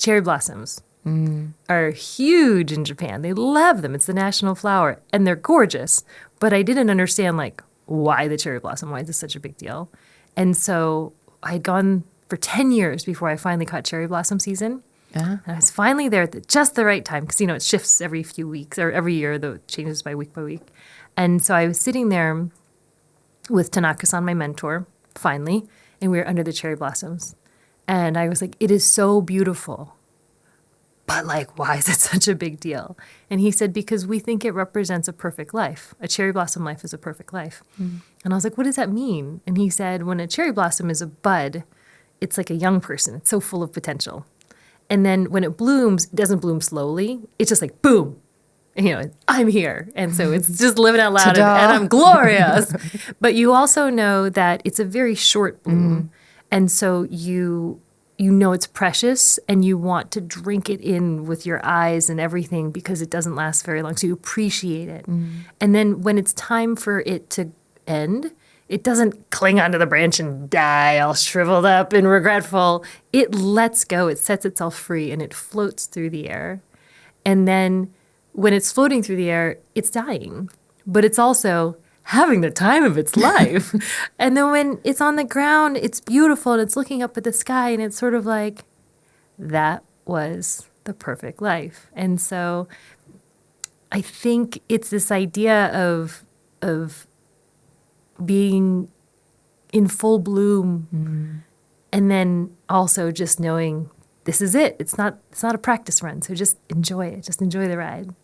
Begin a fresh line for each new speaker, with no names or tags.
cherry blossoms are huge in Japan. They love them. It's the national flower, and they're gorgeous. But I didn't understand, like, why the cherry blossom? Why is this such a big deal? And so I had gone for 10 years before I finally caught cherry blossom season. And I was finally there at just the right time because, it shifts every few weeks or every year, though it changes by week. And so I was sitting there with Tanaka-san, my mentor, finally, and we were under the cherry blossoms. And I was like, it is so beautiful. But, like, why is it such a big deal? And he said, because we think it represents a perfect life. A cherry blossom life is a perfect life. And I was like, what does that mean? And he said, when a cherry blossom is a bud, it's like a young person. It's so full of potential. And then when it blooms, it doesn't bloom slowly. It's just like, boom. I'm here. And so it's just living out loud and I'm glorious. But you also know that it's a very short bloom. And so you know it's precious and you want to drink it in with your eyes and everything because it doesn't last very long. So you appreciate it. And then when it's time for it to end, it doesn't cling onto the branch and die all shriveled up and regretful. It lets go. It sets itself free and it floats through the air. And then when it's floating through the air, it's dying. But it's also having the time of its life. And then when it's on the ground, it's beautiful and it's looking up at the sky and it's sort of like, that was the perfect life. And so I think it's this idea of being in full bloom and then also just knowing this is it. It's not a practice run. So just enjoy it. Just enjoy the ride.